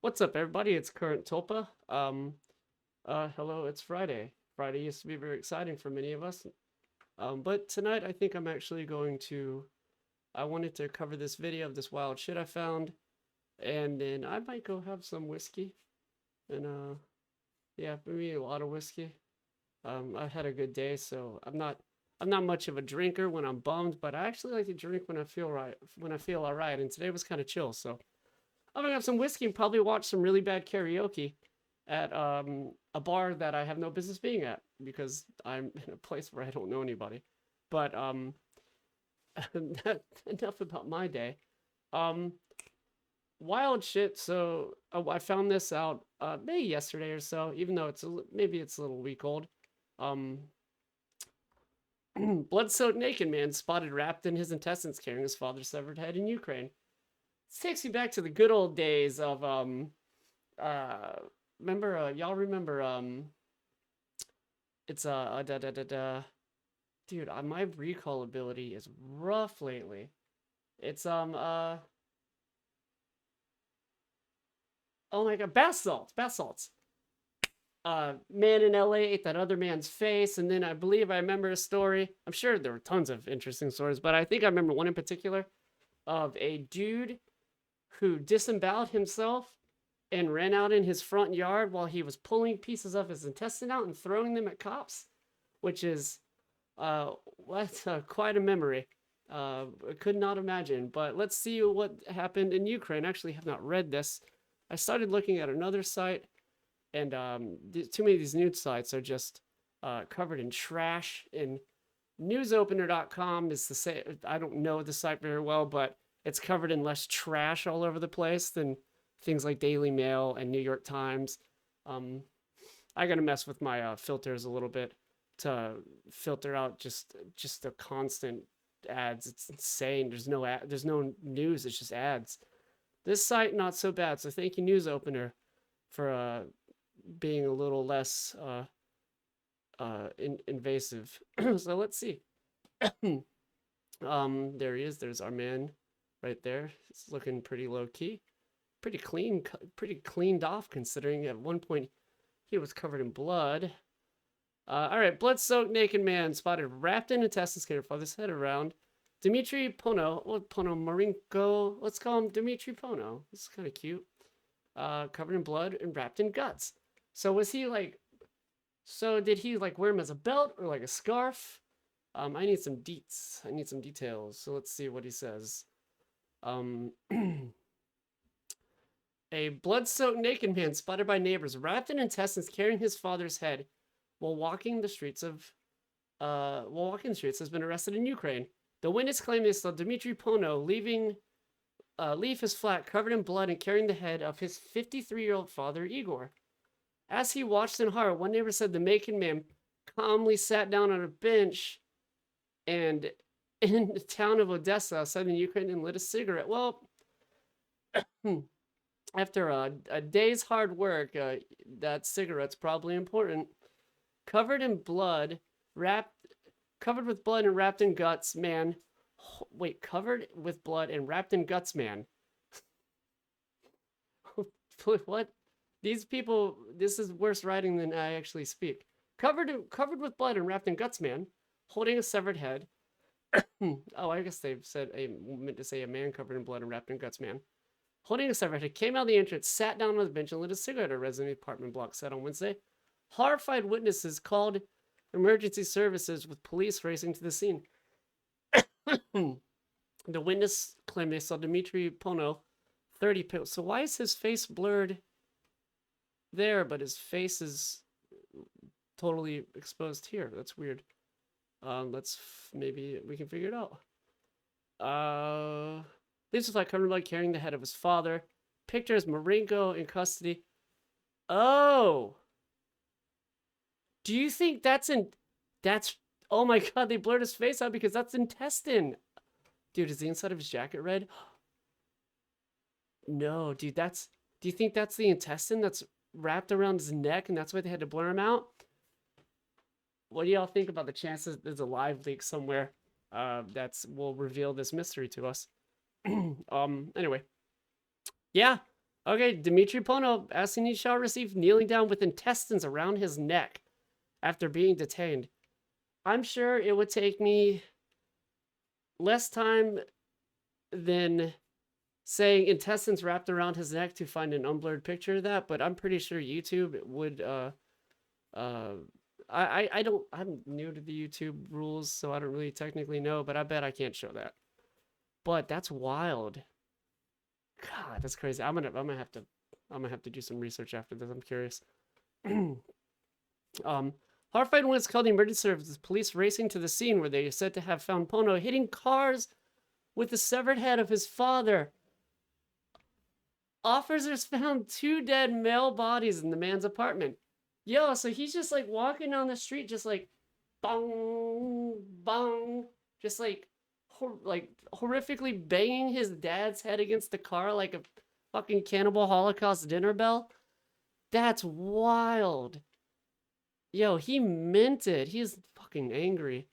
What's up, everybody? It's Current Tulpa. Hello, it's Friday. Friday used to be very exciting for many of us. But tonight I think I'm actually I wanted to cover this video of this wild shit I found, and then I might go have some whiskey, and yeah, maybe a lot of whiskey. I've had a good day, so I'm not much of a drinker when I'm bummed, but I actually like to drink when I feel all right, and today was kind of chill, so I'm gonna have some whiskey and probably watch some really bad karaoke at a bar that I have no business being at because I'm in a place where I don't know anybody. But enough about my day. Um, Wild shit. So I found this out maybe yesterday or so, even though maybe it's a little week old. Um, blood-soaked naked man spotted wrapped in his intestines carrying his father's severed head in Ukraine. This takes me back to the good old days of uh remember y'all remember it's da, da, da, da. Dude, my recall ability is rough lately. It's oh my god, bath salts. Man in LA ate that other man's face, and then I believe I remember a story. I'm sure there were tons of interesting stories, but I think I remember one in particular of a dude who disemboweled himself and ran out in his front yard while he was pulling pieces of his intestine out and throwing them at cops, which is that's quite a memory. I could not imagine. But let's see what happened in Ukraine. Actually, have not read this. I started looking at another site, and too many of these news sites are just covered in trash. And newsopener.com is the same. I don't know the site very well, but it's covered in less trash all over the place than things like Daily Mail and New York Times. Um, I gotta mess with my filters a little bit to filter out just the constant ads. It's insane. There's no news. It's just ads. This site not so bad. So thank you, News Opener, for being a little less invasive. So let's see. There he is. There's our man right there. It's looking pretty low key, pretty cleaned off considering at one point he was covered in blood. All right, blood-soaked naked man spotted wrapped in intestines carrying father's head around. Dmitry Marinko. Let's call him Dmitry Pono. This is kind of cute. Covered in blood and wrapped in guts. So was he like? So did he like wear him as a belt or like a scarf? I need some deets. I need some details. So let's see what he says. Um, a blood-soaked naked man spotted by neighbors wrapped in intestines carrying his father's head while walking the streets has been arrested in Ukraine. The witness claimed they saw Dmitry Pono leave his flat covered in blood and carrying the head of his 53-year-old father, Igor. As he watched in horror, one neighbor said the naked man calmly sat down on a bench and in the town of Odessa, southern Ukraine, and lit a cigarette. Well, after a day's hard work, that cigarette's probably important. Covered in blood, covered with blood and wrapped in guts, man. Wait, covered with blood and wrapped in guts, man. What? These people, this is worse writing than I actually speak. Covered with blood and wrapped in guts, man. Holding a severed head. Oh, I guess they meant to say a man covered in blood and wrapped in guts, man. Holding a severed head, came out of the entrance, sat down on the bench, and lit a cigarette, a resident apartment block said on Wednesday. Horrified witnesses called emergency services with police racing to the scene. The witness claimed they saw Dmitry Pono, 30 pills. So why is his face blurred there, but his face is totally exposed here? That's weird. Maybe we can figure it out. This was like covered by carrying the head of his father. Pictures Marinko in custody. Oh. Do you think that's oh my god, they blurred his face out because that's intestine. Dude, is the inside of his jacket red? No, dude, do you think that's the intestine that's wrapped around his neck and that's why they had to blur him out? What do y'all think about the chances there's a live leak somewhere will reveal this mystery to us? Anyway. Yeah. Okay, Dimitri Pono asking he shall receive kneeling down with intestines around his neck after being detained. I'm sure it would take me less time than saying intestines wrapped around his neck to find an unblurred picture of that, but I'm pretty sure YouTube would uh I don't, I'm new to the YouTube rules, so I don't really technically know, but I bet I can't show that. But that's wild. God, that's crazy. I'm gonna have to do some research after this. I'm curious. Horrified when it's called the emergency services, police racing to the scene where they are said to have found Pono hitting cars with the severed head of his father. Officers found 2 dead male bodies in the man's apartment. Yo, so he's just like walking down the street, just like bong, bong, just like horrifically banging his dad's head against the car like a fucking Cannibal Holocaust dinner bell. That's wild. Yo, he meant it. He's fucking angry.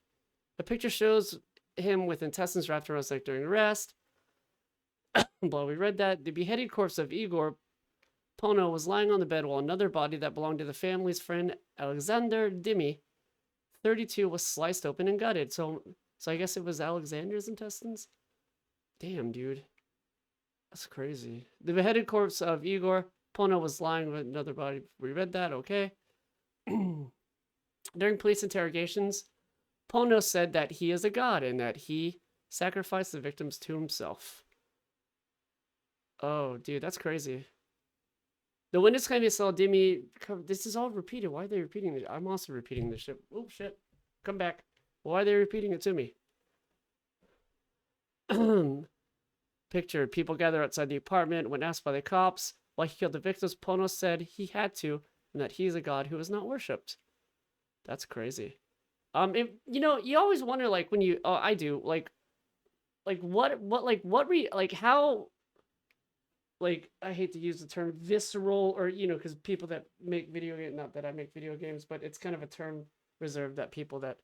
The picture shows him with intestines wrapped around his neck during arrest. Well, we read that. The beheaded corpse of Igor Pono was lying on the bed while another body that belonged to the family's friend Alexander Dimi, 32, was sliced open and gutted. So I guess it was Alexander's intestines? Damn, dude. That's crazy. The beheaded corpse of Igor Pono was lying with another body. We read that, okay. During police interrogations, Pono said that he is a god and that he sacrificed the victims to himself. Oh, dude, that's crazy. The witness claimed he saw Dimi. This is all repeated. Why are they repeating this? I'm also repeating this shit. Oh, shit. Come back. Why are they repeating it to me? Picture. People gather outside the apartment. When asked by the cops why he killed the victims, Pono said he had to and that he's a god who is not worshipped. That's crazy. You know, you always wonder, like, when you, oh, I do, how, like, I hate to use the term visceral, or, you know, because people that make video games, not that I make video games, but it's kind of a term reserved that people that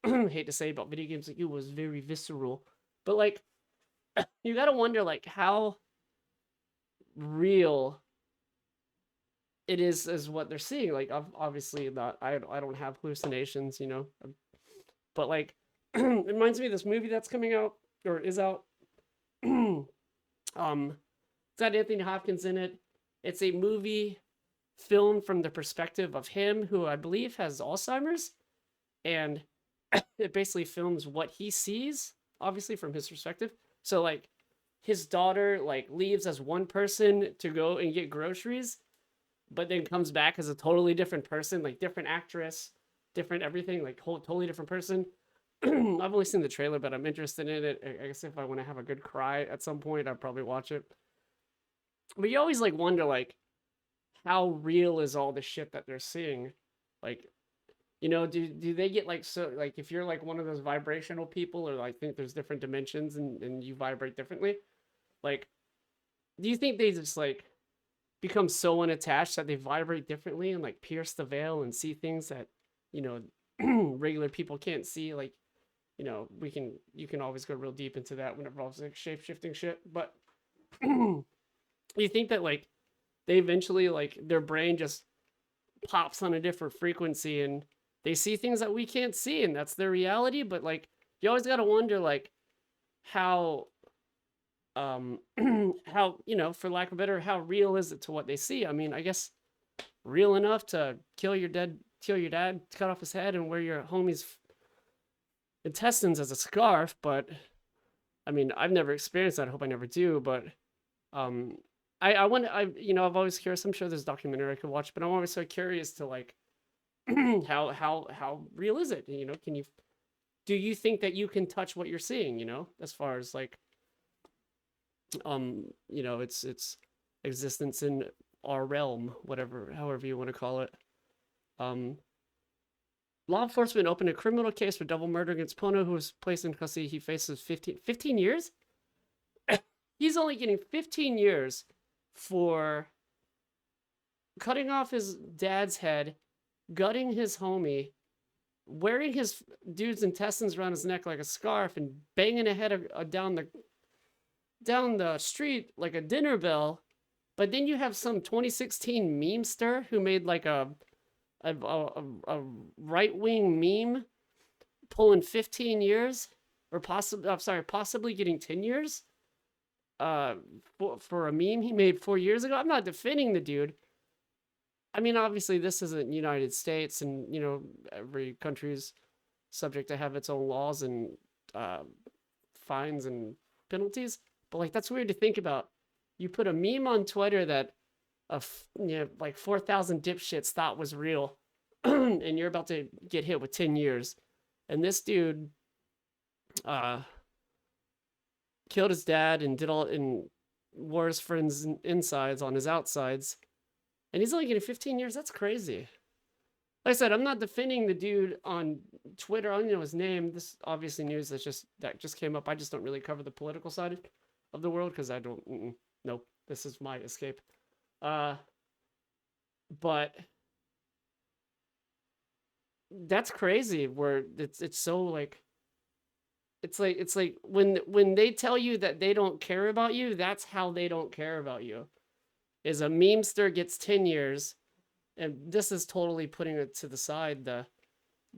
hate to say about video games like you was very visceral. But, like, you gotta wonder, like, how real it is what they're seeing. Like, obviously not, I don't have hallucinations, you know, but, like, it reminds me of this movie that's coming out, or is out. It's got Anthony Hopkins in it. It's a movie filmed from the perspective of him, who I believe has Alzheimer's, and it basically films what he sees, obviously from his perspective. So, like, his daughter, like, leaves as one person to go and get groceries, but then comes back as a totally different person, like different actress, different everything, like totally different person. I've only seen the trailer, but I'm interested in it. I guess if I want to have a good cry at some point, I'd probably watch it. But you always, like, wonder, like, how real is all the shit that they're seeing? Like, you know, do they get, like, so, like, if you're, like, one of those vibrational people, or, like, think there's different dimensions and you vibrate differently, like, do you think they just, like, become so unattached that they vibrate differently and, like, pierce the veil and see things that, you know, regular people can't see? Like, you know, you can always go real deep into that when it involves, like, shape-shifting shit, but you think that, like, they eventually, like, their brain just pops on a different frequency and they see things that we can't see, and that's their reality. But, like, you always got to wonder, like, how how, you know, for lack of a better, how real is it to what they see? I mean, I guess real enough to kill your dad, cut off his head, and wear your homie's intestines as a scarf. But I mean, I've never experienced that. I hope I never do. But I want, you know, I've always curious. I'm sure there's a documentary I could watch, but I'm always so curious to, like, how real is it? You know, do you think that you can touch what you're seeing? You know, as far as, like, you know, it's existence in our realm, whatever, however you want to call it. Law enforcement opened a criminal case for double murder against Pono, who was placed in custody. He faces 15 years. He's only getting 15 years for cutting off his dad's head, gutting his homie, wearing his dude's intestines around his neck like a scarf, and banging a head down the street like a dinner bell, But then you have some 2016 memester who made like a right wing meme pulling 15 years, or possibly, I'm sorry, possibly getting 10 years uh for a meme he made 4 years ago. I'm not defending the dude. I mean, obviously this isn't United States, and every country's subject to have its own laws and uh fines and penalties. But like, that's weird to think about. You put a meme on Twitter that like 4,000 dipshits thought was real, and you're about to get hit with 10 years. And this dude uh killed his dad and did all and wore his friends' insides on his outsides, and he's only getting 15 years. That's crazy. Like I said, I'm not defending the dude on Twitter. I don't know his name. This obviously news that just came up. I just don't really cover the political side of the world because I don't. Nope. This is my escape. Uh, but that's crazy. Where it's so like it's like when they tell you that they don't care about you, that's how they don't care about you. Is a memester gets 10 years, and this is totally putting it to the side, the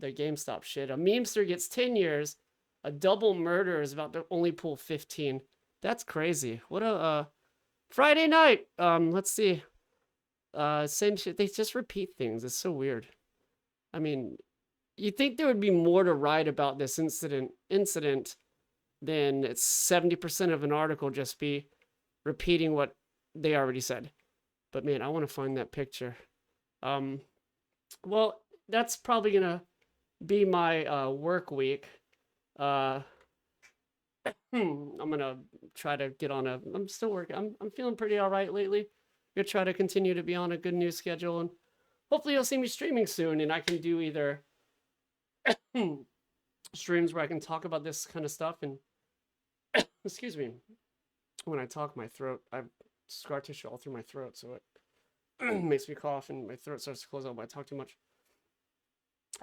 GameStop shit. A memester gets 10 years, a double murder is about to only pull 15. That's crazy. What a Friday night. Let's see. Same shit. They just repeat things. It's so weird. I mean, you'd think there would be more to write about this incident than it's 70% of an article just be repeating what they already said. But man, I want to find that picture. Well, that's probably gonna be my work week. I'm gonna try to get on I'm still working. I'm feeling pretty all right lately. Gonna try to continue to be on a good news schedule, and hopefully you'll see me streaming soon, and I can do either streams where I can talk about this kind of stuff, and excuse me, when I talk, my throat, I have scar tissue all through my throat, so it makes me cough and my throat starts to close up when I talk too much.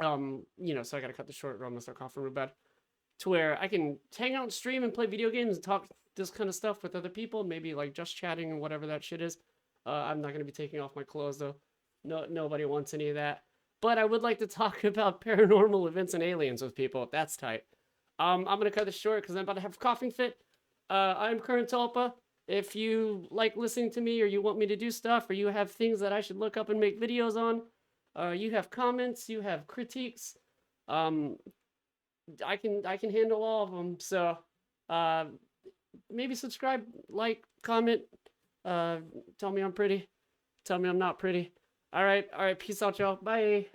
So I gotta cut this short or I'm gonna start coughing real bad. To where I can hang out and stream and play video games and talk this kind of stuff with other people, maybe like just chatting and whatever that shit is. I'm not gonna be taking off my clothes though. No, nobody wants any of that. But I would like to talk about paranormal events and aliens with people if that's tight. I'm gonna cut this short because I'm about to have a coughing fit. I'm Current Tulpa. If you like listening to me, or you want me to do stuff, or you have things that I should look up and make videos on, you have comments, you have critiques, I can handle all of them. So maybe subscribe, like, comment, tell me I'm pretty, tell me I'm not pretty. All right, peace out, y'all. Bye.